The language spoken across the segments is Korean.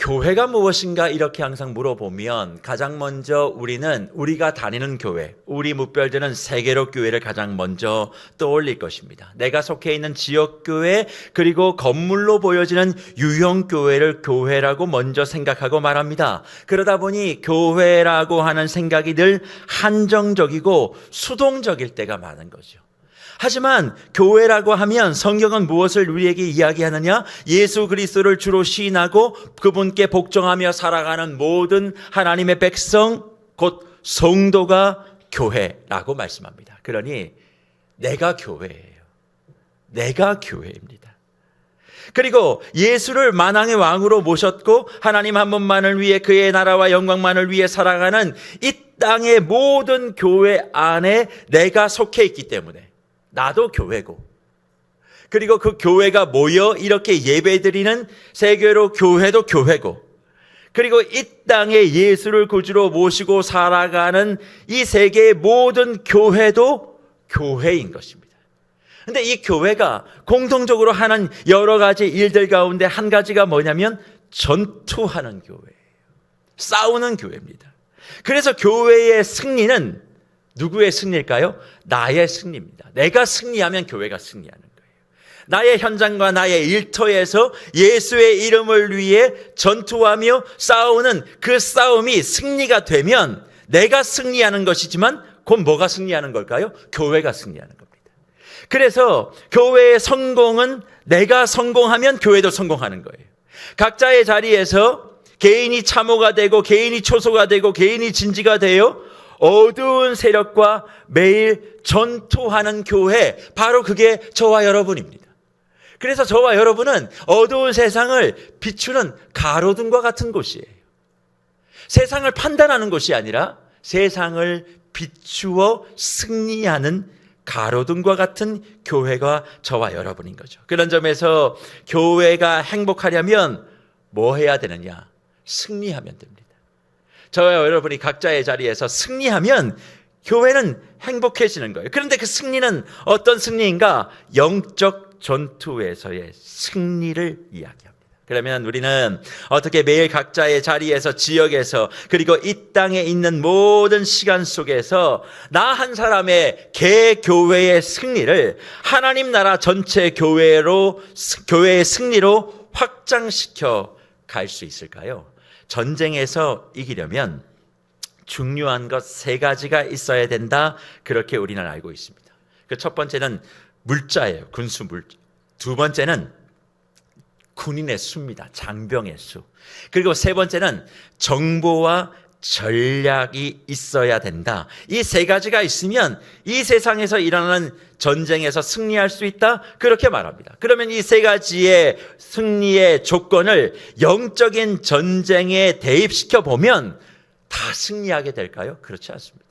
교회가 무엇인가 이렇게 항상 물어보면 가장 먼저 우리가 다니는 교회, 우리 묵별들은 세계로 교회를 가장 먼저 떠올릴 것입니다. 내가 속해 있는 지역교회, 그리고 건물로 보여지는 유형교회를 교회라고 먼저 생각하고 말합니다. 그러다 보니 교회라고 하는 생각이 늘 한정적이고 수동적일 때가 많은 거죠. 하지만 교회라고 하면 성경은 무엇을 우리에게 이야기하느냐? 예수 그리스도를 주로 시인하고 그분께 복종하며 살아가는 모든 하나님의 백성, 곧 성도가 교회라고 말씀합니다. 그러니 내가 교회예요. 내가 교회입니다. 그리고 예수를 만왕의 왕으로 모셨고 하나님 한 분만을 위해, 그의 나라와 영광만을 위해 살아가는 이 땅의 모든 교회 안에 내가 속해 있기 때문에 나도 교회고, 그리고 그 교회가 모여 이렇게 예배드리는 세계로 교회도 교회고, 그리고 이 땅에 예수를 구주로 모시고 살아가는 이 세계의 모든 교회도 교회인 것입니다. 그런데 이 교회가 공통적으로 하는 여러 가지 일들 가운데 한 가지가 뭐냐면 전투하는 교회예요. 싸우는 교회입니다. 그래서 교회의 승리는 누구의 승리일까요? 나의 승리입니다. 내가 승리하면 교회가 승리하는 거예요. 나의 현장과 나의 일터에서 예수의 이름을 위해 전투하며 싸우는 그 싸움이 승리가 되면 내가 승리하는 것이지만 곧 뭐가 승리하는 걸까요? 교회가 승리하는 겁니다. 그래서 교회의 성공은 내가 성공하면 교회도 성공하는 거예요. 각자의 자리에서 개인이 참호가 되고 개인이 초소가 되고 개인이 진지가 되어 어두운 세력과 매일 전투하는 교회, 바로 그게 저와 여러분입니다. 그래서 저와 여러분은 어두운 세상을 비추는 가로등과 같은 곳이에요. 세상을 판단하는 곳이 아니라 세상을 비추어 승리하는 가로등과 같은 교회가 저와 여러분인 거죠. 그런 점에서 교회가 행복하려면 뭐 해야 되느냐? 승리하면 됩니다. 저와 여러분이 각자의 자리에서 승리하면 교회는 행복해지는 거예요. 그런데 그 승리는 어떤 승리인가? 영적 전투에서의 승리를 이야기합니다. 그러면 우리는 어떻게 매일 각자의 자리에서, 지역에서, 그리고 이 땅에 있는 모든 시간 속에서 나 한 사람의 개교회의 승리를 하나님 나라 전체 교회의 승리로 확장시켜 갈 수 있을까요? 전쟁에서 이기려면 중요한 것 세 가지가 있어야 된다, 그렇게 우리는 알고 있습니다. 그 첫 번째는 물자예요. 군수 물자. 두 번째는 군인의 수입니다. 장병의 수. 그리고 세 번째는 정보와 전략이 있어야 된다. 이 세 가지가 있으면 이 세상에서 일어나는 전쟁에서 승리할 수 있다, 그렇게 말합니다. 그러면 이 세 가지의 승리의 조건을 영적인 전쟁에 대입시켜 보면 다 승리하게 될까요? 그렇지 않습니다.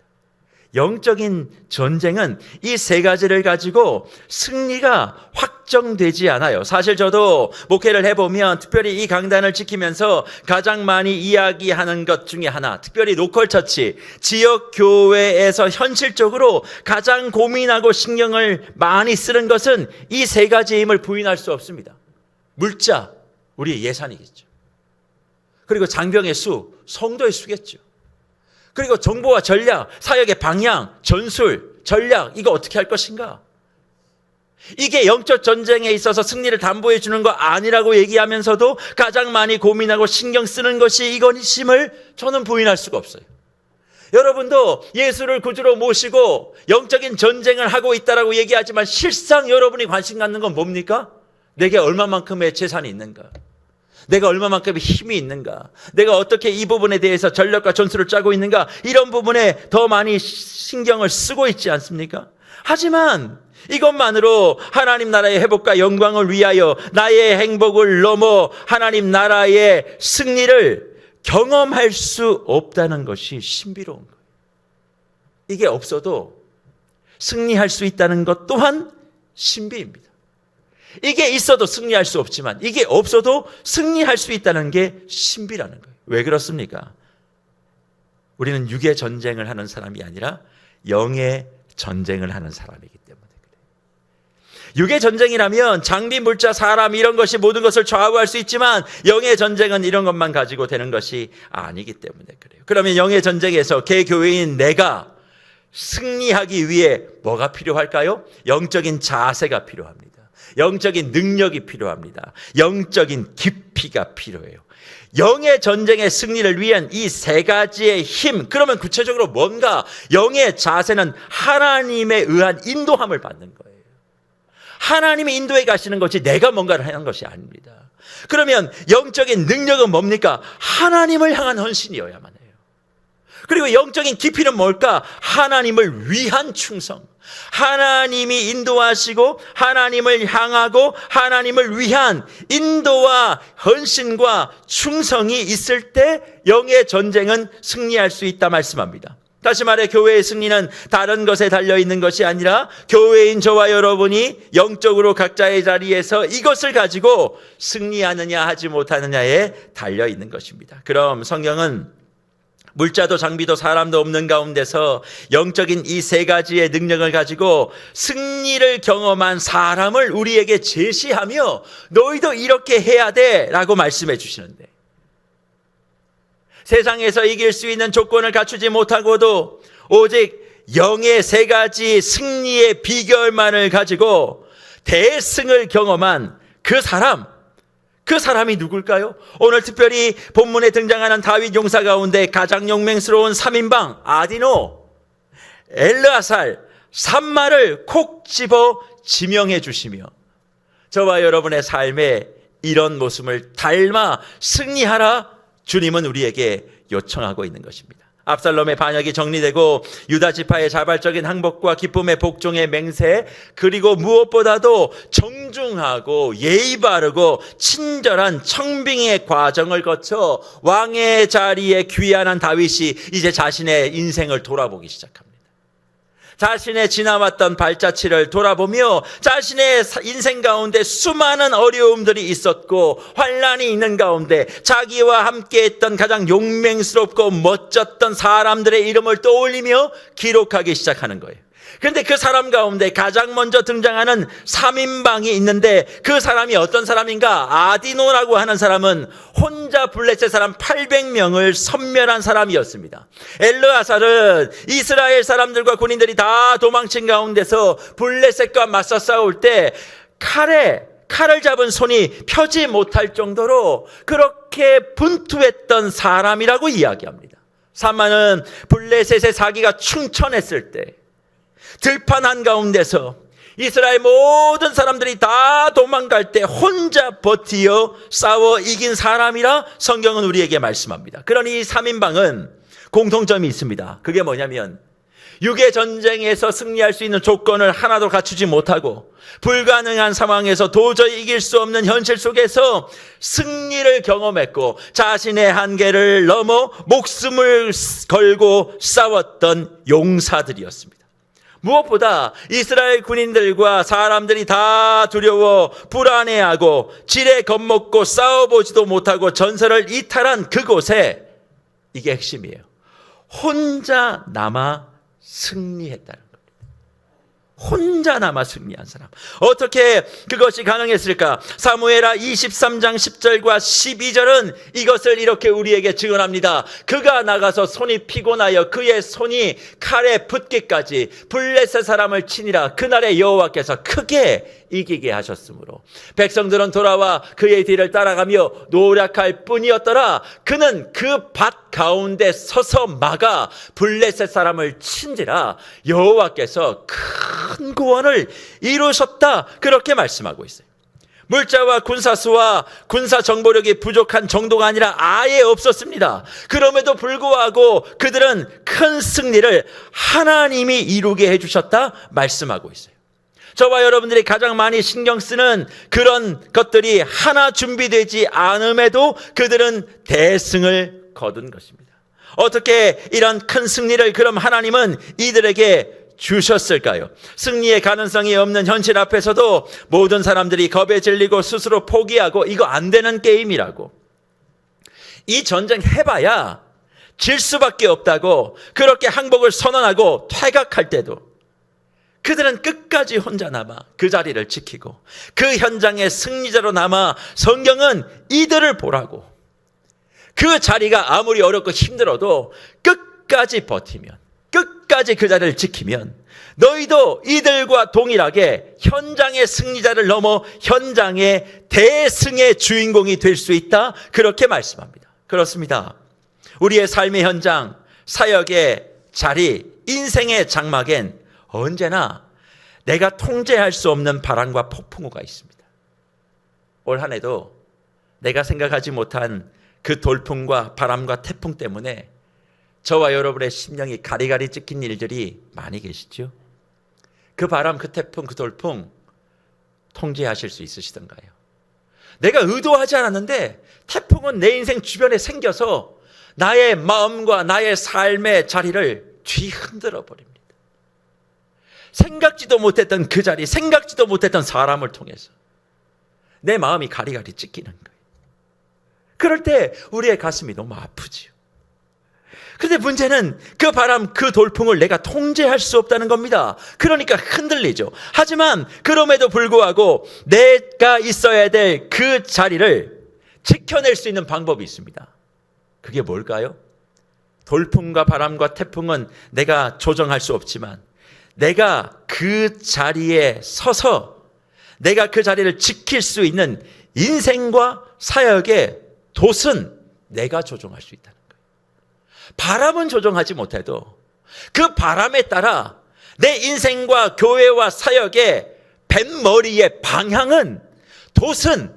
영적인 전쟁은 이 세 가지를 가지고 승리가 확정되지 않아요. 사실 저도 목회를 해보면, 특별히 이 강단을 지키면서 가장 많이 이야기하는 것 중에 하나, 특별히 로컬 처치, 지역 교회에서 현실적으로 가장 고민하고 신경을 많이 쓰는 것은 이 세 가지의 힘을 부인할 수 없습니다. 물자, 우리의 예산이겠죠. 그리고 장병의 수, 성도의 수겠죠. 그리고 정보와 전략, 사역의 방향, 전술, 전략, 이거 어떻게 할 것인가? 이게 영적 전쟁에 있어서 승리를 담보해 주는 거 아니라고 얘기하면서도 가장 많이 고민하고 신경 쓰는 것이 이것임을 저는 부인할 수가 없어요. 여러분도 예수를 구주로 모시고 영적인 전쟁을 하고 있다라고 얘기하지만 실상 여러분이 관심 갖는 건 뭡니까? 내게 얼마만큼의 재산이 있는가? 내가 얼마만큼의 힘이 있는가? 내가 어떻게 이 부분에 대해서 전략과 전술을 짜고 있는가? 이런 부분에 더 많이 신경을 쓰고 있지 않습니까? 하지만 이것만으로 하나님 나라의 회복과 영광을 위하여 나의 행복을 넘어 하나님 나라의 승리를 경험할 수 없다는 것이 신비로운 거예요. 이게 없어도 승리할 수 있다는 것 또한 신비입니다. 이게 있어도 승리할 수 없지만 이게 없어도 승리할 수 있다는 게 신비라는 거예요. 왜 그렇습니까? 우리는 육의 전쟁을 하는 사람이 아니라 영의 전쟁을 하는 사람이기 때문에 그래요. 육의 전쟁이라면 장비, 물자, 사람 이런 것이 모든 것을 좌우할 수 있지만 영의 전쟁은 이런 것만 가지고 되는 것이 아니기 때문에 그래요. 그러면 영의 전쟁에서 개교회인 내가 승리하기 위해 뭐가 필요할까요? 영적인 자세가 필요합니다. 영적인 능력이 필요합니다. 영적인 깊이가 필요해요. 영의 전쟁의 승리를 위한 이 세 가지의 힘, 그러면 구체적으로 뭔가? 영의 자세는 하나님에 의한 인도함을 받는 거예요. 하나님이 인도해 가시는 것이 내가 뭔가를 하는 것이 아닙니다. 그러면 영적인 능력은 뭡니까? 하나님을 향한 헌신이어야만 해요. 그리고 영적인 깊이는 뭘까? 하나님을 위한 충성. 하나님이 인도하시고 하나님을 향하고 하나님을 위한 인도와 헌신과 충성이 있을 때 영의 전쟁은 승리할 수 있다 말씀합니다. 다시 말해 교회의 승리는 다른 것에 달려있는 것이 아니라 교회인 저와 여러분이 영적으로 각자의 자리에서 이것을 가지고 승리하느냐 하지 못하느냐에 달려있는 것입니다. 그럼 성경은 물자도 장비도 사람도 없는 가운데서 영적인 이 세 가지의 능력을 가지고 승리를 경험한 사람을 우리에게 제시하며 너희도 이렇게 해야 돼 라고 말씀해 주시는데, 세상에서 이길 수 있는 조건을 갖추지 못하고도 오직 영의 세 가지 승리의 비결만을 가지고 대승을 경험한 그 사람이 누굴까요? 오늘 특별히 본문에 등장하는 다윗 용사 가운데 가장 용맹스러운 3인방 아디노, 엘르아살, 삼마를 콕 집어 지명해 주시며 저와 여러분의 삶에 이런 모습을 닮아 승리하라 주님은 우리에게 요청하고 있는 것입니다. 압살롬의 반역이 정리되고 유다 지파의 자발적인 항복과 기쁨의 복종의 맹세, 그리고 무엇보다도 정중하고 예의 바르고 친절한 청빙의 과정을 거쳐 왕의 자리에 귀환한 다윗이 이제 자신의 인생을 돌아보기 시작합니다. 자신의 지나왔던 발자취를 돌아보며 자신의 인생 가운데 수많은 어려움들이 있었고 환난이 있는 가운데 자기와 함께했던 가장 용맹스럽고 멋졌던 사람들의 이름을 떠올리며 기록하기 시작하는 거예요. 그런데 그 사람 가운데 가장 먼저 등장하는 3인방이 있는데 그 사람이 어떤 사람인가? 아디노라고 하는 사람은 혼자 블레셋 사람 800명을 섬멸한 사람이었습니다. 엘르아살은 이스라엘 사람들과 군인들이 다 도망친 가운데서 블레셋과 맞서 싸울 때 칼을 잡은 손이 펴지 못할 정도로 그렇게 분투했던 사람이라고 이야기합니다. 삼마는 블레셋의 사기가 충천했을 때 들판 한가운데서 이스라엘 모든 사람들이 다 도망갈 때 혼자 버티어 싸워 이긴 사람이라 성경은 우리에게 말씀합니다. 그러니 이 3인방은 공통점이 있습니다. 그게 뭐냐면 육의 전쟁에서 승리할 수 있는 조건을 하나도 갖추지 못하고 불가능한 상황에서 도저히 이길 수 없는 현실 속에서 승리를 경험했고 자신의 한계를 넘어 목숨을 걸고 싸웠던 용사들이었습니다. 무엇보다 이스라엘 군인들과 사람들이 다 두려워 불안해하고 지레 겁먹고 싸워보지도 못하고 전설을 이탈한 그곳에 이게 핵심이에요. 혼자 남아 승리했다는 겁니다. 혼자 남아 승리한 사람. 어떻게 그것이 가능했을까? 사무엘하 23장 10절과 12절은 이것을 이렇게 우리에게 증언합니다. 그가 나가서 손이 피곤하여 그의 손이 칼에 붙기까지 블레셋 사람을 치니라. 그날에 여호와께서 크게 이기게 하셨으므로 백성들은 돌아와 그의 뒤를 따라가며 노력할 뿐이었더라. 그는 그 밭 가운데 서서 막아 블레셋 사람을 친지라. 여호와께서 큰 구원을 이루셨다. 그렇게 말씀하고 있어요. 물자와 군사수와 군사 정보력이 부족한 정도가 아니라 아예 없었습니다. 그럼에도 불구하고 그들은 큰 승리를 하나님이 이루게 해주셨다 말씀하고 있어요. 저와 여러분들이 가장 많이 신경 쓰는 그런 것들이 하나 준비되지 않음에도 그들은 대승을 거둔 것입니다. 어떻게 이런 큰 승리를 그럼 하나님은 이들에게 주셨을까요? 승리의 가능성이 없는 현실 앞에서도 모든 사람들이 겁에 질리고 스스로 포기하고 이거 안 되는 게임이라고, 이 전쟁 해봐야 질 수밖에 없다고 그렇게 항복을 선언하고 퇴각할 때도 그들은 끝까지 혼자 남아 그 자리를 지키고 그 현장의 승리자로 남아 성경은 이들을 보라고, 그 자리가 아무리 어렵고 힘들어도 끝까지 버티면, 끝까지 그 자리를 지키면 너희도 이들과 동일하게 현장의 승리자를 넘어 현장의 대승의 주인공이 될 수 있다, 그렇게 말씀합니다. 그렇습니다. 우리의 삶의 현장, 사역의 자리, 인생의 장막엔 언제나 내가 통제할 수 없는 바람과 폭풍우가 있습니다. 올 한 해도 내가 생각하지 못한 그 돌풍과 바람과 태풍 때문에 저와 여러분의 심령이 가리가리 찍힌 일들이 많이 계시죠? 그 바람, 그 태풍, 그 돌풍 통제하실 수 있으시던가요? 내가 의도하지 않았는데 태풍은 내 인생 주변에 생겨서 나의 마음과 나의 삶의 자리를 뒤흔들어 버립니다. 생각지도 못했던 그 자리, 생각지도 못했던 사람을 통해서 내 마음이 가리가리 찢기는 거예요. 그럴 때 우리의 가슴이 너무 아프지요. 그런데 문제는 그 바람, 그 돌풍을 내가 통제할 수 없다는 겁니다. 그러니까 흔들리죠. 하지만 그럼에도 불구하고 내가 있어야 될 그 자리를 지켜낼 수 있는 방법이 있습니다. 그게 뭘까요? 돌풍과 바람과 태풍은 내가 조정할 수 없지만 내가 그 자리에 서서 내가 그 자리를 지킬 수 있는 인생과 사역의 돛은 내가 조종할 수 있다는 거예요. 바람은 조종하지 못해도 그 바람에 따라 내 인생과 교회와 사역의 뱃머리의 방향은, 돛은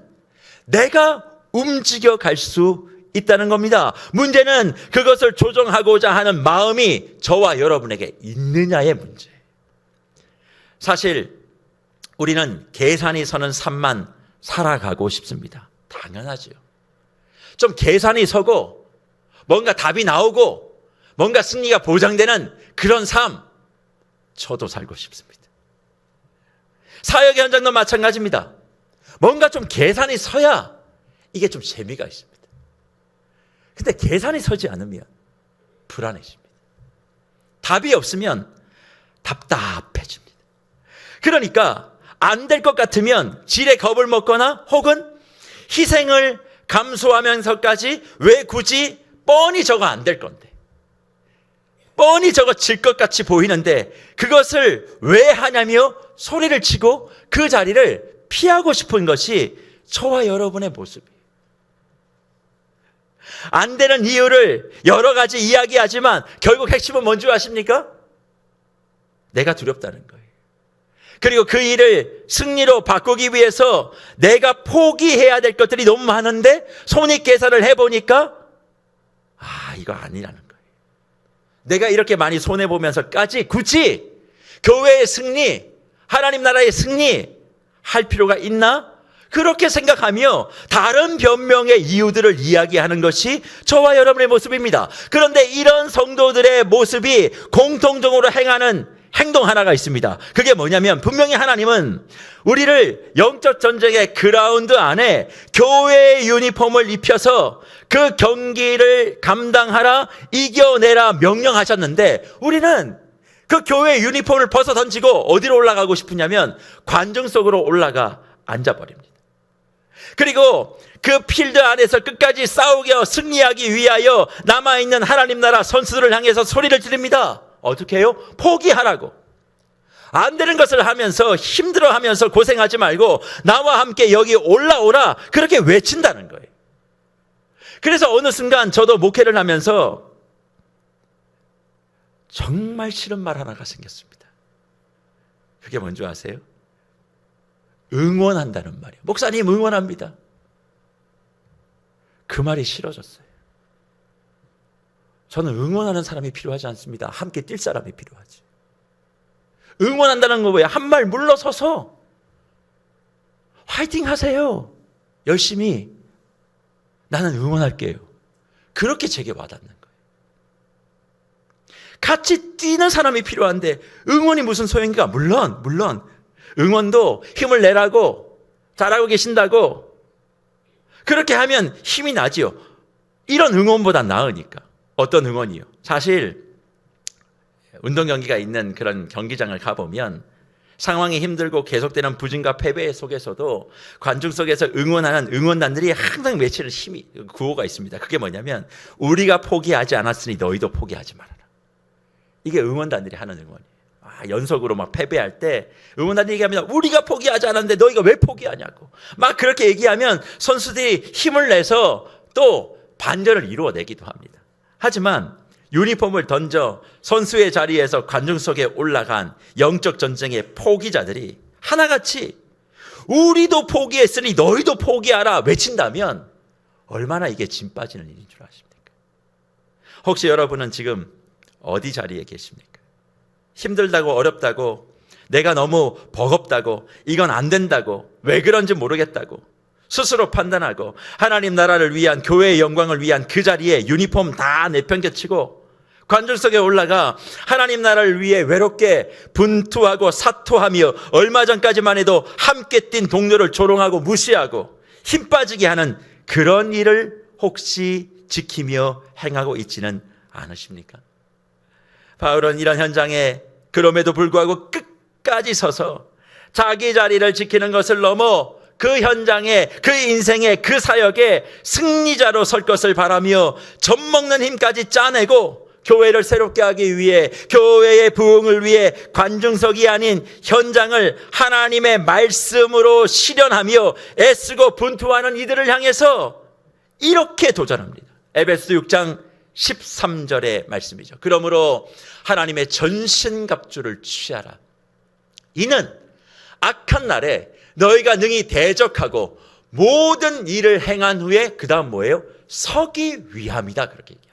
내가 움직여 갈 수 있다는 겁니다. 문제는 그것을 조정하고자 하는 마음이 저와 여러분에게 있느냐의 문제예요. 사실 우리는 계산이 서는 삶만 살아가고 싶습니다. 당연하죠. 좀 계산이 서고 뭔가 답이 나오고 뭔가 승리가 보장되는 그런 삶, 저도 살고 싶습니다. 사역의 현장도 마찬가지입니다. 뭔가 좀 계산이 서야 이게 좀 재미가 있습니다. 근데 계산이 서지 않으면 불안해집니다. 답이 없으면 답답해집니다. 그러니까 안 될 것 같으면 지레 겁을 먹거나 혹은 희생을 감수하면서까지 왜 굳이, 뻔히 저거 안 될 건데, 뻔히 저거 질 것 같이 보이는데 그것을 왜 하냐며 소리를 치고 그 자리를 피하고 싶은 것이 저와 여러분의 모습이에요. 안 되는 이유를 여러 가지 이야기하지만 결국 핵심은 뭔지 아십니까? 내가 두렵다는 거예요. 그리고 그 일을 승리로 바꾸기 위해서 내가 포기해야 될 것들이 너무 많은데 손익계산을 해보니까 이거 아니라는 거예요. 내가 이렇게 많이 손해보면서까지 굳이 교회의 승리, 하나님 나라의 승리 할 필요가 있나? 그렇게 생각하며 다른 변명의 이유들을 이야기하는 것이 저와 여러분의 모습입니다. 그런데 이런 성도들의 모습이 공통적으로 행하는 행동 하나가 있습니다. 그게 뭐냐면 분명히 하나님은 우리를 영적 전쟁의 그라운드 안에 교회의 유니폼을 입혀서 그 경기를 감당하라, 이겨내라 명령하셨는데 우리는 그 교회의 유니폼을 벗어 던지고 어디로 올라가고 싶으냐면 관중 속으로 올라가 앉아버립니다. 그리고 그 필드 안에서 끝까지 싸우겨 승리하기 위하여 남아있는 하나님 나라 선수들을 향해서 소리를 지릅니다. 어떻게 해요? 포기하라고. 안 되는 것을 하면서 힘들어하면서 고생하지 말고 나와 함께 여기 올라오라, 그렇게 외친다는 거예요. 그래서 어느 순간 저도 목회를 하면서 정말 싫은 말 하나가 생겼습니다. 그게 뭔지 아세요? 응원한다는 말이에요. 목사님 응원합니다. 그 말이 싫어졌어요. 저는 응원하는 사람이 필요하지 않습니다. 함께 뛸 사람이 필요하지. 응원한다는 거 뭐예요? 한 말 물러서서 화이팅 하세요. 열심히 나는 응원할게요. 그렇게 제게 와닿는 거예요. 같이 뛰는 사람이 필요한데 응원이 무슨 소용인가? 물론 응원도 힘을 내라고 잘하고 계신다고 그렇게 하면 힘이 나지요. 이런 응원보다 나으니까. 어떤 응원이요? 사실 운동 경기가 있는 그런 경기장을 가보면 상황이 힘들고 계속되는 부진과 패배 속에서도 관중 속에서 응원하는 응원단들이 항상 외치는 힘이, 구호가 있습니다. 그게 뭐냐면 우리가 포기하지 않았으니 너희도 포기하지 말아라. 이게 응원단들이 하는 응원이에요. 연속으로 막 패배할 때 응원단들이 얘기합니다. 우리가 포기하지 않았는데 너희가 왜 포기하냐고. 막 그렇게 얘기하면 선수들이 힘을 내서 또 반전을 이루어내기도 합니다. 하지만 유니폼을 던져 선수의 자리에서 관중 속에 올라간 영적 전쟁의 포기자들이 하나같이 우리도 포기했으니 너희도 포기하라 외친다면 얼마나 이게 진 빠지는 일인 줄 아십니까? 혹시 여러분은 지금 어디 자리에 계십니까? 힘들다고, 어렵다고, 내가 너무 버겁다고, 이건 안 된다고, 왜 그런지 모르겠다고 스스로 판단하고 하나님 나라를 위한, 교회의 영광을 위한 그 자리에 유니폼 다 내팽개치고 관중 속에 올라가 하나님 나라를 위해 외롭게 분투하고 사토하며 얼마 전까지만 해도 함께 뛴 동료를 조롱하고 무시하고 힘 빠지게 하는 그런 일을 혹시 지키며 행하고 있지는 않으십니까? 바울은 이런 현장에 그럼에도 불구하고 끝까지 서서 자기 자리를 지키는 것을 넘어 그 현장에, 그 인생에, 그 사역에 승리자로 설 것을 바라며 젖먹는 힘까지 짜내고 교회를 새롭게 하기 위해, 교회의 부흥을 위해 관중석이 아닌 현장을 하나님의 말씀으로 실현하며 애쓰고 분투하는 이들을 향해서 이렇게 도전합니다. 에베소 6장 13절의 말씀이죠. 그러므로 하나님의 전신갑주를 취하라. 이는 악한 날에 너희가 능히 대적하고 모든 일을 행한 후에 그 다음 뭐예요? 서기 위함이다. 그렇게 얘기합니다.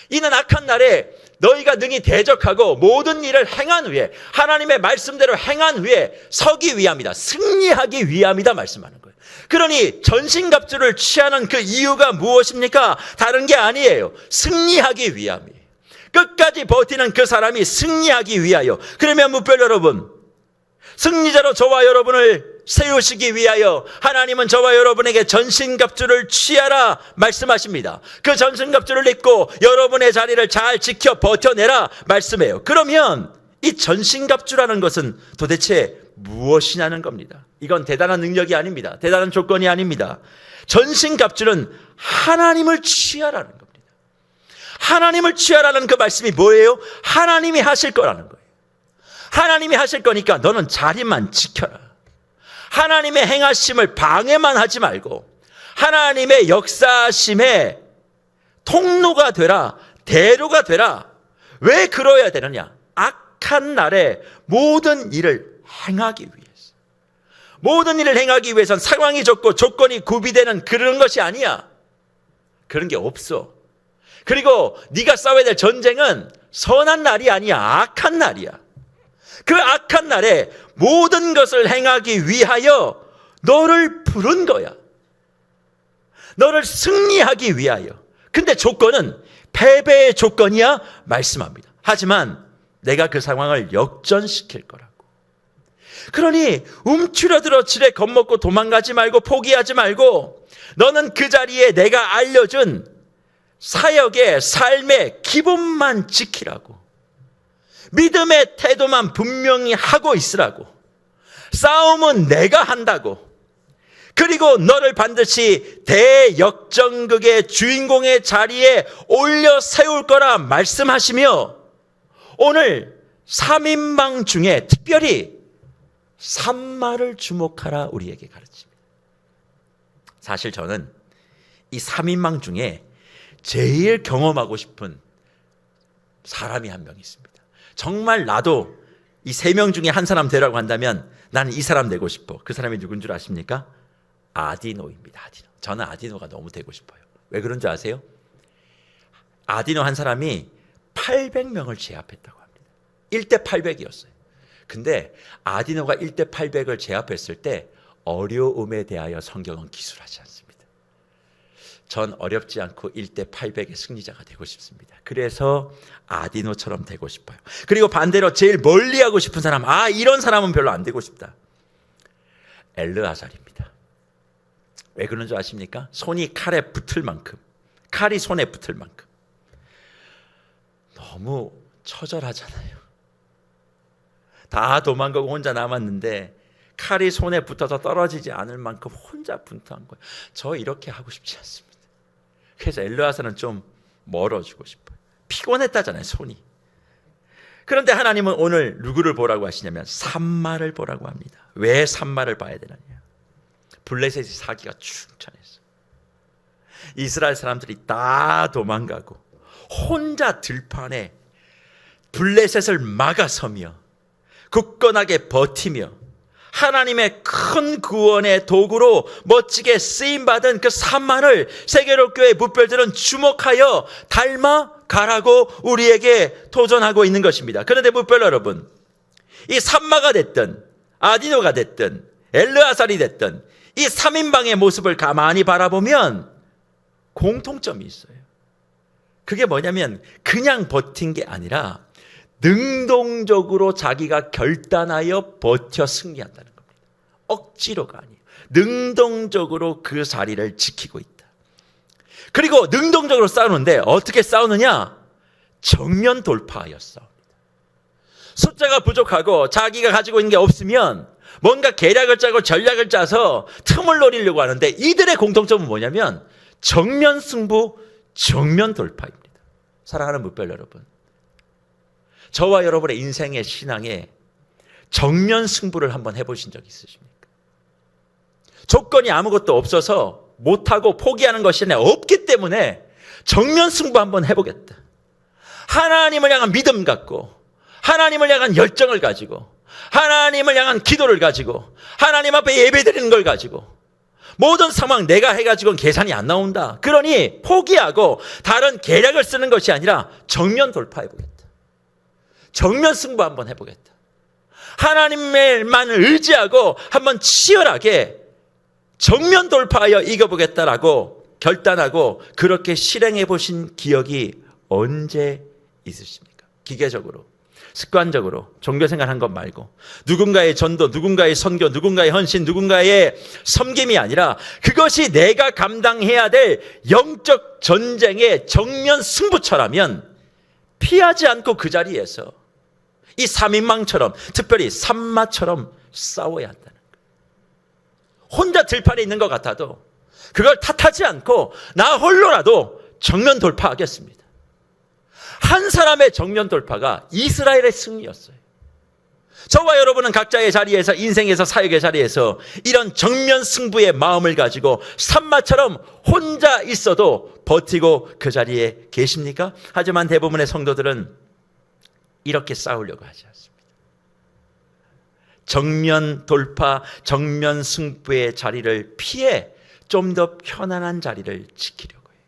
이는 악한 날에 너희가 능히 대적하고 모든 일을 행한 후에, 하나님의 말씀대로 행한 후에 서기 위함이다. 승리하기 위함이다 말씀하는 거예요. 그러니 전신갑주를 취하는 그 이유가 무엇입니까? 다른 게 아니에요. 승리하기 위함이에요. 끝까지 버티는 그 사람이 승리하기 위하여. 그러면 무별 여러분, 승리자로 저와 여러분을 세우시기 위하여 하나님은 저와 여러분에게 전신갑주를 취하라 말씀하십니다. 그 전신갑주를 입고 여러분의 자리를 잘 지켜 버텨내라 말씀해요. 그러면 이 전신갑주라는 것은 도대체 무엇이냐는 겁니다. 이건 대단한 능력이 아닙니다. 대단한 조건이 아닙니다. 전신갑주는 하나님을 취하라는 겁니다. 하나님을 취하라는 그 말씀이 뭐예요? 하나님이 하실 거라는 거예요. 하나님이 하실 거니까 너는 자리만 지켜라. 하나님의 행하심을 방해만 하지 말고 하나님의 역사하심의 통로가 되라, 대로가 되라. 왜 그러야 되느냐? 악한 날에 모든 일을 행하기 위해서. 모든 일을 행하기 위해선 상황이 좋고 조건이 구비되는 그런 것이 아니야. 그런 게 없어. 그리고 네가 싸워야 될 전쟁은 선한 날이 아니야. 악한 날이야. 그 악한 날에 모든 것을 행하기 위하여 너를 부른 거야. 너를 승리하기 위하여. 근데 조건은 패배의 조건이야 말씀합니다. 하지만 내가 그 상황을 역전시킬 거라고. 그러니 움츠러들어 지레 겁먹고 도망가지 말고 포기하지 말고 너는 그 자리에 내가 알려준 사역의 삶의 기본만 지키라고. 믿음의 태도만 분명히 하고 있으라고. 싸움은 내가 한다고. 그리고 너를 반드시 대역전극의 주인공의 자리에 올려 세울 거라 말씀하시며 오늘 3인방 중에 특별히 산마를 주목하라 우리에게 가르칩니다. 사실 저는 이 3인방 중에 제일 경험하고 싶은 사람이 한 명 있습니다. 정말 나도 이 3명 중에 한 사람 되라고 한다면 나는 이 사람 되고 싶어. 그 사람이 누군 줄 아십니까? 아디노입니다. 아디노. 저는 아디노가 너무 되고 싶어요. 왜 그런 줄 아세요? 아디노 한 사람이 800명을 제압했다고 합니다. 1대 800이었어요. 근데 아디노가 1대 800을 제압했을 때 어려움에 대하여 성경은 기술하지 않습니다. 전 어렵지 않고 1대 800의 승리자가 되고 싶습니다. 그래서 아디노처럼 되고 싶어요. 그리고 반대로 제일 멀리하고 싶은 사람, 이런 사람은 별로 안 되고 싶다. 엘르아살입니다. 왜 그런 줄 아십니까? 손이 칼에 붙을 만큼, 칼이 손에 붙을 만큼 너무 처절하잖아요. 다 도망가고 혼자 남았는데 칼이 손에 붙어서 떨어지지 않을 만큼 혼자 분투한 거예요. 저 이렇게 하고 싶지 않습니다. 그래서 엘르아사는 좀 멀어지고 싶어요. 피곤했다잖아요, 손이. 그런데 하나님은 오늘 누구를 보라고 하시냐면 산마를 보라고 합니다. 왜 산마를 봐야 되느냐? 블레셋이 사기가 충천했어. 이스라엘 사람들이 다 도망가고 혼자 들판에 블레셋을 막아서며 굳건하게 버티며 하나님의 큰 구원의 도구로 멋지게 쓰임받은 그 산마를 세계로교회 무별들은 주목하여 닮아가라고 우리에게 도전하고 있는 것입니다. 그런데 무별 여러분, 이 산마가 됐든 아디노가 됐든 엘르아살이 됐든 이 3인방의 모습을 가만히 바라보면 공통점이 있어요. 그게 뭐냐면 그냥 버틴 게 아니라 능동적으로 자기가 결단하여 버텨 승리한다는 겁니다. 억지로가 아니에요. 능동적으로 그 자리를 지키고 있다. 그리고 능동적으로 싸우는데 어떻게 싸우느냐? 정면 돌파하여 싸웁니다. 숫자가 부족하고 자기가 가지고 있는 게 없으면 뭔가 계략을 짜고 전략을 짜서 틈을 노리려고 하는데 이들의 공통점은 뭐냐면 정면 승부, 정면 돌파입니다. 사랑하는 무별 여러분, 저와 여러분의 인생의 신앙에 정면 승부를 한번 해보신 적 있으십니까? 조건이 아무것도 없어서 못하고 포기하는 것이 없기 때문에 정면 승부 한번 해보겠다. 하나님을 향한 믿음 갖고 하나님을 향한 열정을 가지고 하나님을 향한 기도를 가지고 하나님 앞에 예배드리는 걸 가지고 모든 상황 내가 해가지고는 계산이 안 나온다. 그러니 포기하고 다른 계략을 쓰는 것이 아니라 정면 돌파해보겠다. 정면 승부 한번 해보겠다. 하나님만을 의지하고 한번 치열하게 정면 돌파하여 이겨보겠다라고 결단하고 그렇게 실행해 보신 기억이 언제 있으십니까? 기계적으로, 습관적으로 종교생활 한 것 말고 누군가의 전도, 누군가의 선교, 누군가의 헌신, 누군가의 섬김이 아니라 그것이 내가 감당해야 될 영적 전쟁의 정면 승부처라면 피하지 않고 그 자리에서 이 3인방처럼 특별히 산마처럼 싸워야 한다는 거예요. 혼자 들판에 있는 것 같아도 그걸 탓하지 않고 나 홀로라도 정면 돌파하겠습니다. 한 사람의 정면 돌파가 이스라엘의 승리였어요. 저와 여러분은 각자의 자리에서 인생에서 사역의 자리에서 이런 정면 승부의 마음을 가지고 산마처럼 혼자 있어도 버티고 그 자리에 계십니까? 하지만 대부분의 성도들은 이렇게 싸우려고 하지 않습니다. 정면 돌파, 정면 승부의 자리를 피해 좀 더 편안한 자리를 지키려고 해요.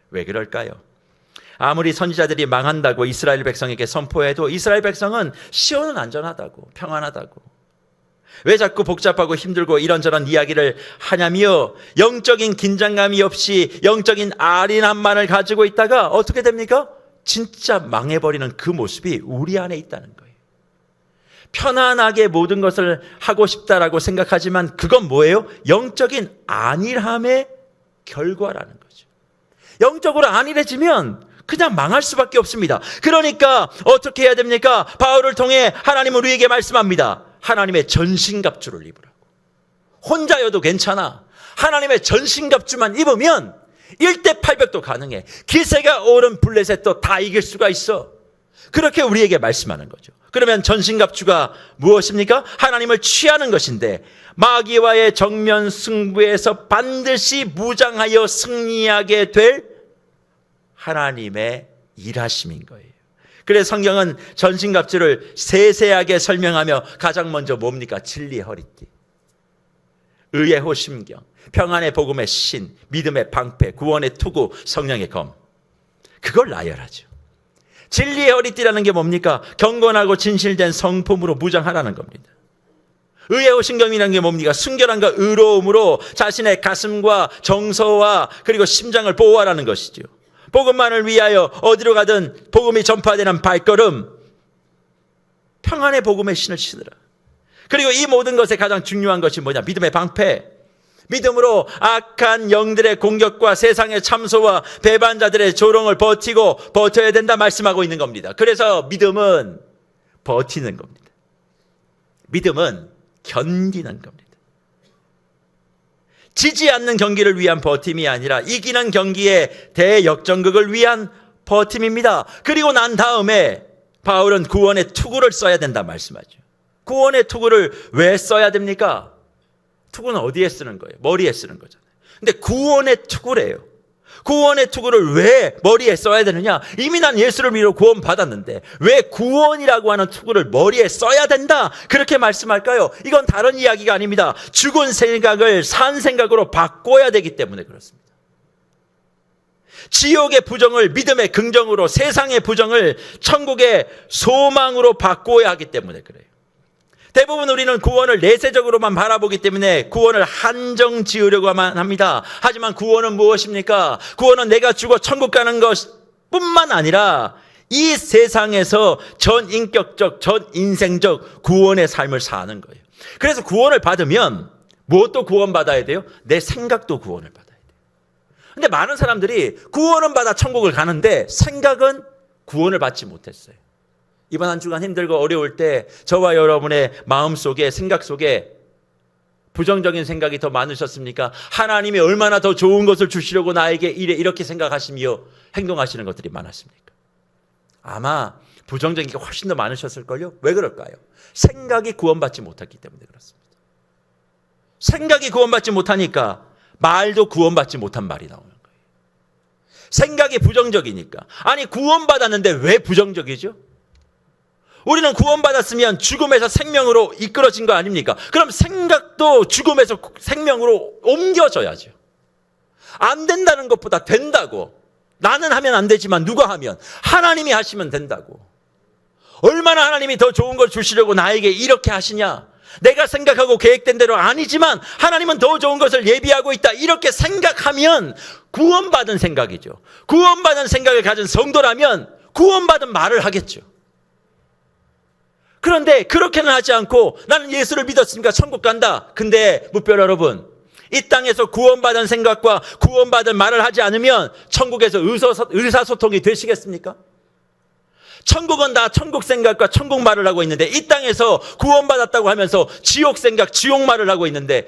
왜 그럴까요? 아무리 선지자들이 망한다고 이스라엘 백성에게 선포해도 이스라엘 백성은 시온은 안전하다고, 평안하다고. 왜 자꾸 복잡하고 힘들고 이런저런 이야기를 하냐며 영적인 긴장감이 없이 영적인 아린함만을 가지고 있다가 어떻게 됩니까? 진짜 망해버리는 그 모습이 우리 안에 있다는 거예요. 편안하게 모든 것을 하고 싶다라고 생각하지만 그건 뭐예요? 영적인 안일함의 결과라는 거죠. 영적으로 안일해지면 그냥 망할 수밖에 없습니다. 그러니까 어떻게 해야 됩니까? 바울을 통해 하나님은 우리에게 말씀합니다. 하나님의 전신갑주를 입으라고. 혼자여도 괜찮아. 하나님의 전신갑주만 입으면 1대 800도 가능해. 기세가 오른 블레셋도 다 이길 수가 있어. 그렇게 우리에게 말씀하는 거죠. 그러면 전신갑주가 무엇입니까? 하나님을 취하는 것인데 마귀와의 정면 승부에서 반드시 무장하여 승리하게 될 하나님의 일하심인 거예요. 그래서 성경은 전신갑주를 세세하게 설명하며 가장 먼저 뭡니까? 진리의 허리띠, 의의 호심경, 평안의 복음의 신, 믿음의 방패, 구원의 투구, 성령의 검. 그걸 나열하죠. 진리의 허리띠라는 게 뭡니까? 경건하고 진실된 성품으로 무장하라는 겁니다. 의의 호심경이라는 게 뭡니까? 순결함과 의로움으로 자신의 가슴과 정서와 그리고 심장을 보호하라는 것이죠. 복음만을 위하여 어디로 가든 복음이 전파되는 발걸음, 평안의 복음의 신을 신으라. 그리고 이 모든 것에 가장 중요한 것이 뭐냐? 믿음의 방패. 믿음으로 악한 영들의 공격과 세상의 참소와 배반자들의 조롱을 버티고 버텨야 된다 말씀하고 있는 겁니다. 그래서 믿음은 버티는 겁니다. 믿음은 견디는 겁니다. 지지 않는 경기를 위한 버팀이 아니라 이기는 경기의 대역전극을 위한 버팀입니다. 그리고 난 다음에 바울은 구원의 투구를 써야 된다 말씀하죠. 구원의 투구를 왜 써야 됩니까? 투구는 어디에 쓰는 거예요? 머리에 쓰는 거잖아요. 근데 구원의 투구래요. 구원의 투구를 왜 머리에 써야 되느냐? 이미 난 예수를 믿어 구원 받았는데 왜 구원이라고 하는 투구를 머리에 써야 된다? 그렇게 말씀할까요? 이건 다른 이야기가 아닙니다. 죽은 생각을 산 생각으로 바꿔야 되기 때문에 그렇습니다. 지옥의 부정을 믿음의 긍정으로, 세상의 부정을 천국의 소망으로 바꿔야 하기 때문에 그래요. 대부분 우리는 구원을 내세적으로만 바라보기 때문에 구원을 한정 지으려고만 합니다. 하지만 구원은 무엇입니까? 구원은 내가 죽어 천국 가는 것뿐만 아니라 이 세상에서 전인격적, 전인생적 구원의 삶을 사는 거예요. 그래서 구원을 받으면 무엇도 구원받아야 돼요? 내 생각도 구원을 받아야 돼요. 근데 많은 사람들이 구원은 받아 천국을 가는데 생각은 구원을 받지 못했어요. 이번 한 주간 힘들고 어려울 때 저와 여러분의 마음속에, 생각 속에 부정적인 생각이 더 많으셨습니까? 하나님이 얼마나 더 좋은 것을 주시려고 나에게 이렇게 생각하시며 행동하시는 것들이 많았습니까? 아마 부정적인 게 훨씬 더 많으셨을걸요? 왜 그럴까요? 생각이 구원받지 못했기 때문에 그렇습니다. 생각이 구원받지 못하니까 말도 구원받지 못한 말이 나오는 거예요. 생각이 부정적이니까. 아니, 구원받았는데 왜 부정적이죠? 우리는 구원받았으면 죽음에서 생명으로 이끌어진 거 아닙니까? 그럼 생각도 죽음에서 생명으로 옮겨져야죠. 안 된다는 것보다 된다고. 나는 하면 안 되지만 누가 하면? 하나님이 하시면 된다고. 얼마나 하나님이 더 좋은 걸 주시려고 나에게 이렇게 하시냐? 내가 생각하고 계획된 대로 아니지만 하나님은 더 좋은 것을 예비하고 있다. 이렇게 생각하면 구원받은 생각이죠. 구원받은 생각을 가진 성도라면 구원받은 말을 하겠죠. 그런데 그렇게는 하지 않고 나는 예수를 믿었으니까 천국 간다. 근데 무별 여러분, 이 땅에서 구원받은 생각과 구원받은 말을 하지 않으면 천국에서 의사소통이 되시겠습니까? 천국은 다 천국 생각과 천국 말을 하고 있는데 이 땅에서 구원받았다고 하면서 지옥 생각, 지옥 말을 하고 있는데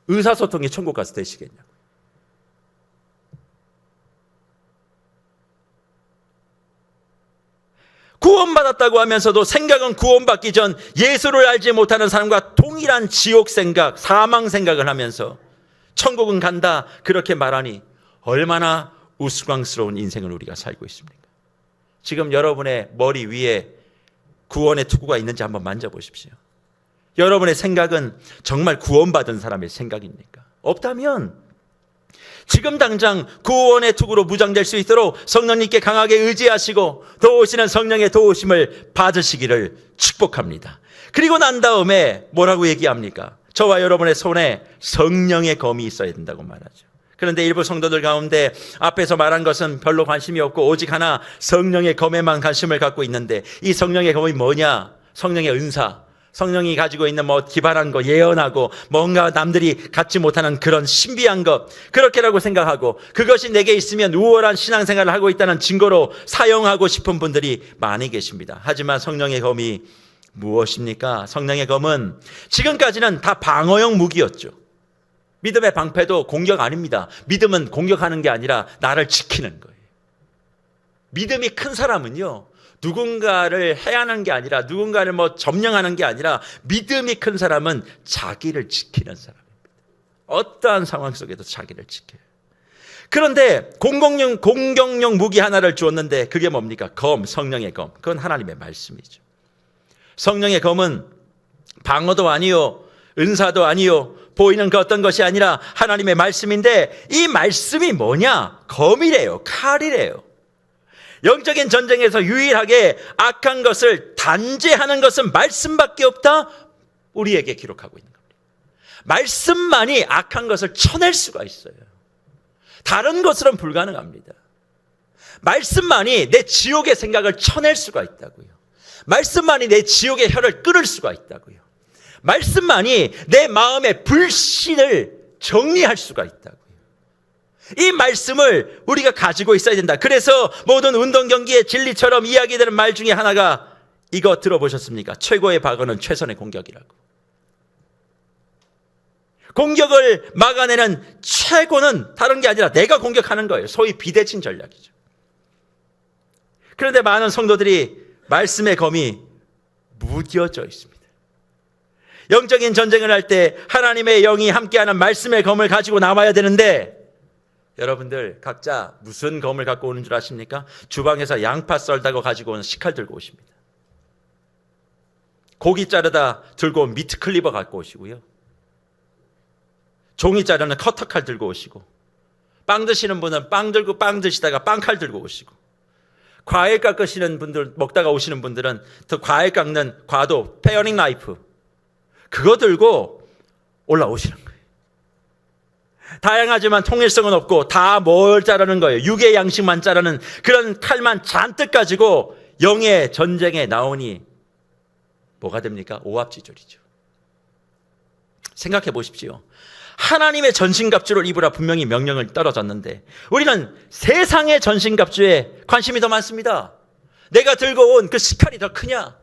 의사소통이 천국 가서 되시겠냐고. 구원받았다고 하면서도 생각은 구원받기 전 예수를 알지 못하는 사람과 동일한 지옥 생각, 사망 생각을 하면서 천국은 간다 그렇게 말하니 얼마나 우스꽝스러운 인생을 우리가 살고 있습니까? 지금 여러분의 머리 위에 구원의 투구가 있는지 한번 만져보십시오. 여러분의 생각은 정말 구원받은 사람의 생각입니까? 없다면 지금 당장 구원의 투구로 무장될 수 있도록 성령님께 강하게 의지하시고 도우시는 성령의 도우심을 받으시기를 축복합니다. 그리고 난 다음에 뭐라고 얘기합니까? 저와 여러분의 손에 성령의 검이 있어야 된다고 말하죠. 그런데 일부 성도들 가운데 앞에서 말한 것은 별로 관심이 없고 오직 하나 성령의 검에만 관심을 갖고 있는데 이 성령의 검이 뭐냐? 성령의 은사. 성령이 가지고 있는 기발한 거, 예언하고 뭔가 남들이 갖지 못하는 그런 신비한 것, 그렇게라고 생각하고 그것이 내게 있으면 우월한 신앙생활을 하고 있다는 증거로 사용하고 싶은 분들이 많이 계십니다. 하지만 성령의 검이 무엇입니까? 성령의 검은 지금까지는 다 방어용 무기였죠. 믿음의 방패도 공격 아닙니다. 믿음은 공격하는 게 아니라 나를 지키는 거예요. 믿음이 큰 사람은요, 누군가를 해하는 게 아니라 누군가를 점령하는 게 아니라 믿음이 큰 사람은 자기를 지키는 사람입니다. 어떠한 상황 속에도 자기를 지켜요. 그런데 공격용 무기 하나를 주었는데 그게 뭡니까? 검, 성령의 검. 그건 하나님의 말씀이죠. 성령의 검은 방어도 아니요, 은사도 아니요, 보이는 그 어떤 것이 아니라 하나님의 말씀인데 이 말씀이 뭐냐? 검이래요. 칼이래요. 영적인 전쟁에서 유일하게 악한 것을 단죄하는 것은 말씀밖에 없다. 우리에게 기록하고 있는 겁니다. 말씀만이 악한 것을 쳐낼 수가 있어요. 다른 것으로는 불가능합니다. 말씀만이 내 지옥의 생각을 쳐낼 수가 있다고요. 말씀만이 내 지옥의 혀를 끊을 수가 있다고요. 말씀만이 내 마음의 불신을 정리할 수가 있다고요. 이 말씀을 우리가 가지고 있어야 된다. 그래서 모든 운동 경기의 진리처럼 이야기되는 말 중에 하나가 이거 들어보셨습니까? 최고의 방어는 최선의 공격이라고. 공격을 막아내는 최고는 다른 게 아니라 내가 공격하는 거예요. 소위 비대칭 전략이죠. 그런데 많은 성도들이 말씀의 검이 무뎌져 있습니다. 영적인 전쟁을 할 때 하나님의 영이 함께하는 말씀의 검을 가지고 나와야 되는데, 여러분들 각자 무슨 검을 갖고 오는 줄 아십니까? 주방에서 양파 썰다가 가지고 오는 식칼 들고 오십니다. 고기 자르다 들고 온 미트 클리버 갖고 오시고요. 종이 자르는 커터칼 들고 오시고, 빵 드시는 분은 빵 들고 빵 드시다가 빵칼 들고 오시고, 과일 깎으시는 분들, 먹다가 오시는 분들은 더 과일 깎는 과도, 페어링 나이프, 그거 들고 올라오시는 거예요. 다양하지만 통일성은 없고 다 뭘 자르는 거예요? 육의 양식만 자르는 그런 칼만 잔뜩 가지고 영의 전쟁에 나오니 뭐가 됩니까? 오합지졸이죠. 생각해 보십시오. 하나님의 전신갑주를 입으라 분명히 명령을 떨어졌는데 우리는 세상의 전신갑주에 관심이 더 많습니다. 내가 들고 온 그 식칼이 더 크냐?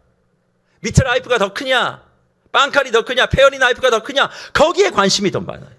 미트 나이프가 더 크냐? 빵칼이 더 크냐? 페어리 나이프가 더 크냐? 거기에 관심이 더 많아요.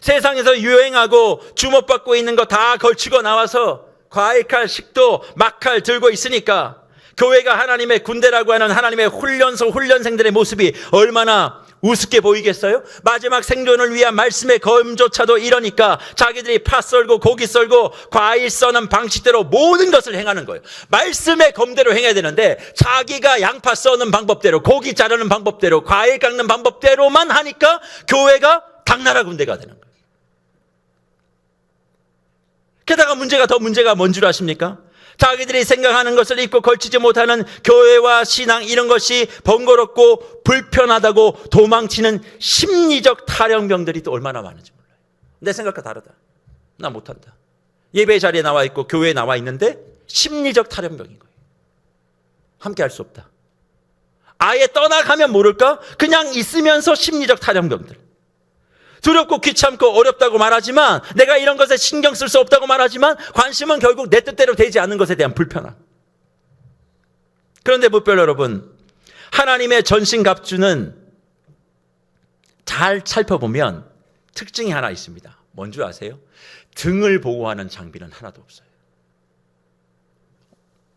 세상에서 유행하고 주목받고 있는 거 다 걸치고 나와서 과일칼, 식도, 막칼 들고 있으니까 교회가 하나님의 군대라고 하는 하나님의 훈련소, 훈련생들의 모습이 얼마나 우습게 보이겠어요? 마지막 생존을 위한 말씀의 검조차도 이러니까 자기들이 파 썰고 고기 썰고 과일 써는 방식대로 모든 것을 행하는 거예요. 말씀의 검대로 행해야 되는데 자기가 양파 써는 방법대로, 고기 자르는 방법대로, 과일 깎는 방법대로만 하니까 교회가 당나라 군대가 되는 거예요. 게다가 문제가 뭔 줄 아십니까? 자기들이 생각하는 것을 입고 걸치지 못하는 교회와 신앙, 이런 것이 번거롭고 불편하다고 도망치는 심리적 탈영병들이 또 얼마나 많은지 몰라요. 내 생각과 다르다. 나 못한다. 예배 자리에 나와 있고 교회에 나와 있는데 심리적 탈영병인 거예요. 함께 할 수 없다. 아예 떠나가면 모를까? 그냥 있으면서 심리적 탈영병들. 두렵고 귀찮고 어렵다고 말하지만, 내가 이런 것에 신경 쓸 수 없다고 말하지만 관심은 결국 내 뜻대로 되지 않는 것에 대한 불편함. 그런데 무별 여러분, 하나님의 전신갑주는 잘 살펴보면 특징이 하나 있습니다. 뭔지 아세요? 등을 보호하는 장비는 하나도 없어요.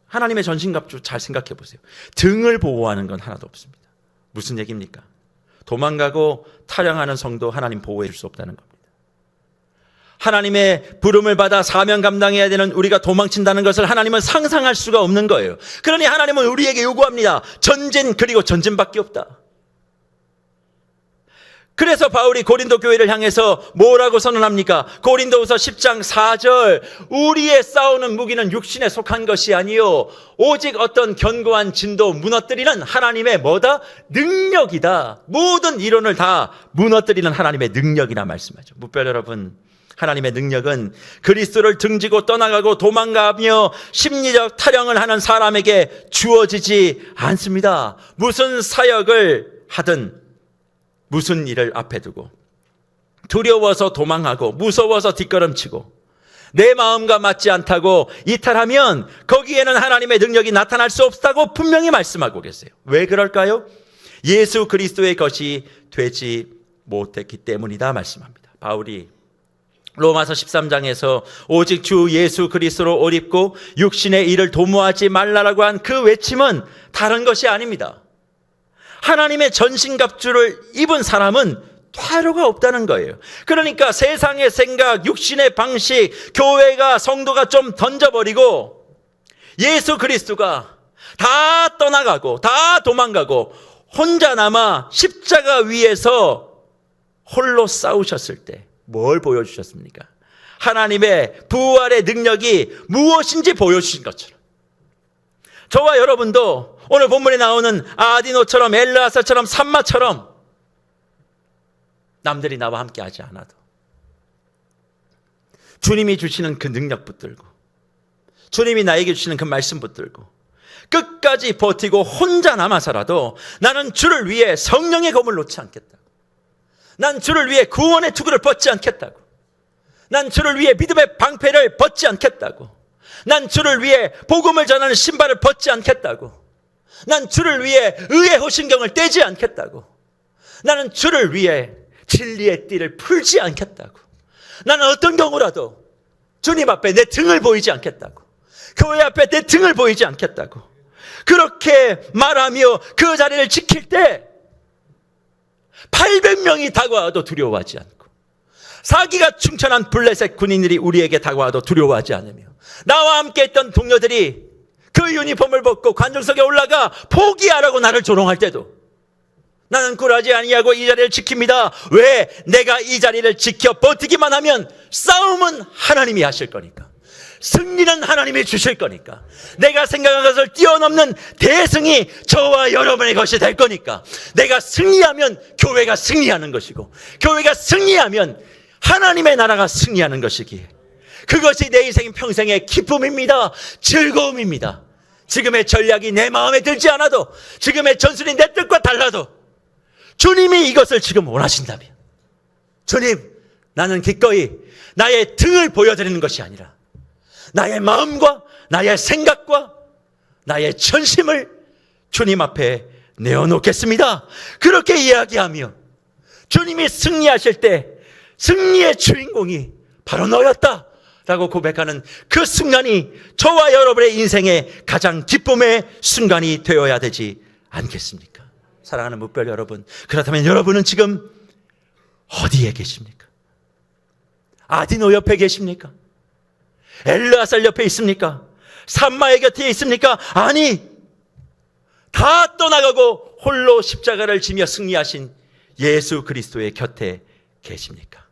하나님의 전신갑주 잘 생각해 보세요. 등을 보호하는 건 하나도 없습니다. 무슨 얘기입니까? 도망가고 타령하는 성도 하나님 보호해 줄 수 없다는 겁니다. 하나님의 부름을 받아 사명 감당해야 되는 우리가 도망친다는 것을 하나님은 상상할 수가 없는 거예요. 그러니 하나님은 우리에게 요구합니다. 전진, 그리고 전진밖에 없다. 그래서 바울이 고린도 교회를 향해서 뭐라고 선언합니까? 고린도후서 10장 4절, 우리의 싸우는 무기는 육신에 속한 것이 아니요 오직 어떤 견고한 진도 무너뜨리는 하나님의 뭐다? 능력이다. 모든 이론을 다 무너뜨리는 하나님의 능력이라 말씀하죠. 무별 여러분, 하나님의 능력은 그리스도를 등지고 떠나가고 도망가며 심리적 타령을 하는 사람에게 주어지지 않습니다. 무슨 사역을 하든, 무슨 일을 앞에 두고 두려워서 도망하고 무서워서 뒷걸음치고 내 마음과 맞지 않다고 이탈하면 거기에는 하나님의 능력이 나타날 수 없다고 분명히 말씀하고 계세요. 왜 그럴까요? 예수 그리스도의 것이 되지 못했기 때문이다 말씀합니다. 바울이 로마서 13장에서 오직 주 예수 그리스도로 옷 입고 육신의 일을 도모하지 말라라고 한 그 외침은 다른 것이 아닙니다. 하나님의 전신갑주를 입은 사람은 퇴로가 없다는 거예요. 그러니까 세상의 생각, 육신의 방식, 교회가, 성도가 좀 던져버리고 예수 그리스도가 다 떠나가고 다 도망가고 혼자 남아 십자가 위에서 홀로 싸우셨을 때 뭘 보여주셨습니까? 하나님의 부활의 능력이 무엇인지 보여주신 것처럼 저와 여러분도 오늘 본문에 나오는 아디노처럼 엘르아사처럼 삼마처럼 남들이 나와 함께 하지 않아도 주님이 주시는 그 능력 붙들고 주님이 나에게 주시는 그 말씀 붙들고 끝까지 버티고 혼자 남아서라도 나는 주를 위해 성령의 검을 놓지 않겠다고, 난 주를 위해 구원의 투구를 벗지 않겠다고, 난 주를 위해 믿음의 방패를 벗지 않겠다고, 난 주를 위해 복음을 전하는 신발을 벗지 않겠다고, 난 주를 위해 의의 호신경을 떼지 않겠다고. 나는 주를 위해 진리의 띠를 풀지 않겠다고. 나는 어떤 경우라도 주님 앞에 내 등을 보이지 않겠다고. 교회 앞에 내 등을 보이지 않겠다고. 그렇게 말하며 그 자리를 지킬 때 800명이 다가와도 두려워하지 않고, 사기가 충천한 블레셋 군인들이 우리에게 다가와도 두려워하지 않으며, 나와 함께 했던 동료들이 그 유니폼을 벗고 관중석에 올라가 포기하라고 나를 조롱할 때도 나는 굴하지 아니하고 이 자리를 지킵니다. 왜? 내가 이 자리를 지켜 버티기만 하면 싸움은 하나님이 하실 거니까, 승리는 하나님이 주실 거니까, 내가 생각한 것을 뛰어넘는 대승이 저와 여러분의 것이 될 거니까, 내가 승리하면 교회가 승리하는 것이고, 교회가 승리하면 하나님의 나라가 승리하는 것이기에, 그것이 내 인생 평생의 기쁨입니다. 즐거움입니다. 지금의 전략이 내 마음에 들지 않아도, 지금의 전술이 내 뜻과 달라도 주님이 이것을 지금 원하신다면, 주님, 나는 기꺼이 나의 등을 보여드리는 것이 아니라 나의 마음과 나의 생각과 나의 전심을 주님 앞에 내어놓겠습니다. 그렇게 이야기하며 주님이 승리하실 때 승리의 주인공이 바로 너였다 라고 고백하는 그 순간이 저와 여러분의 인생의 가장 기쁨의 순간이 되어야 되지 않겠습니까? 사랑하는 무별 여러분, 그렇다면 여러분은 지금 어디에 계십니까? 아디노 옆에 계십니까? 엘르아살 옆에 있습니까? 산마의 곁에 있습니까? 아니, 다 떠나가고 홀로 십자가를 지며 승리하신 예수 그리스도의 곁에 계십니까?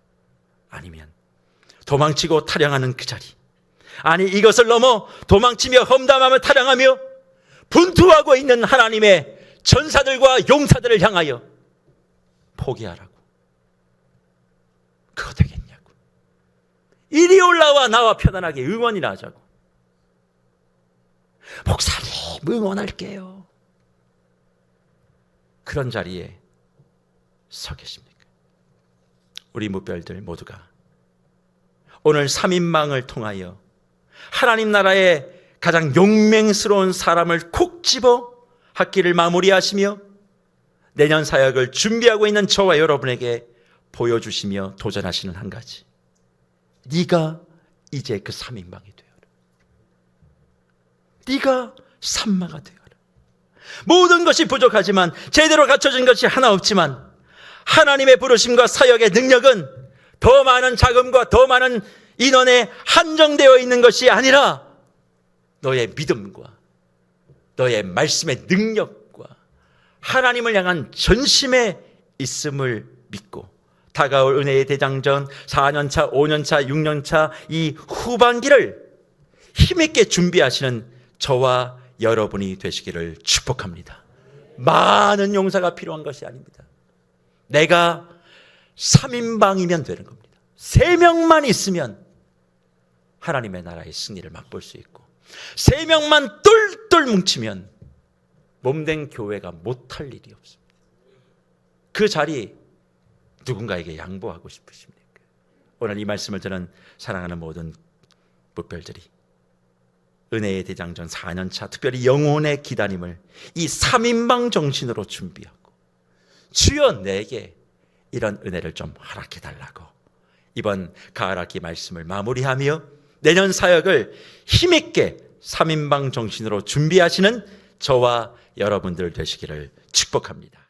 아니면 도망치고 타령하는 그 자리, 아니 이것을 넘어 도망치며 험담하며 타령하며 분투하고 있는 하나님의 전사들과 용사들을 향하여 포기하라고, 그거 되겠냐고, 이리 올라와 나와 편안하게 응원이나 하자고, 목사님 응원할게요, 그런 자리에 서 계십니까? 우리 무별들 모두가 오늘 3인방을 통하여 하나님 나라의 가장 용맹스러운 사람을 콕 집어 학기를 마무리하시며 내년 사역을 준비하고 있는 저와 여러분에게 보여주시며 도전하시는 한 가지, 네가 이제 그 3인방이 되어라. 네가 산마가 되어라. 모든 것이 부족하지만, 제대로 갖춰진 것이 하나 없지만, 하나님의 부르심과 사역의 능력은 더 많은 자금과 더 많은 인원에 한정되어 있는 것이 아니라 너의 믿음과 너의 말씀의 능력과 하나님을 향한 전심에 있음을 믿고 다가올 은혜의 대장전 4년차, 5년차, 6년차 이 후반기를 힘있게 준비하시는 저와 여러분이 되시기를 축복합니다. 많은 용사가 필요한 것이 아닙니다. 내가 3인방이면 되는 겁니다. 3명만 있으면 하나님의 나라의 승리를 맛볼 수 있고, 3명만 똘똘 뭉치면 몸된 교회가 못할 일이 없습니다. 그 자리 누군가에게 양보하고 싶으십니까? 오늘 이 말씀을 듣는 사랑하는 모든 무별들이 은혜의 대장전 4년차, 특별히 영혼의 기다림을 이 3인방 정신으로 준비하고, 주여 내게 이런 은혜를 좀 허락해 달라고 이번 가을학기 말씀을 마무리하며 내년 사역을 힘있게 3인방 정신으로 준비하시는 저와 여러분들 되시기를 축복합니다.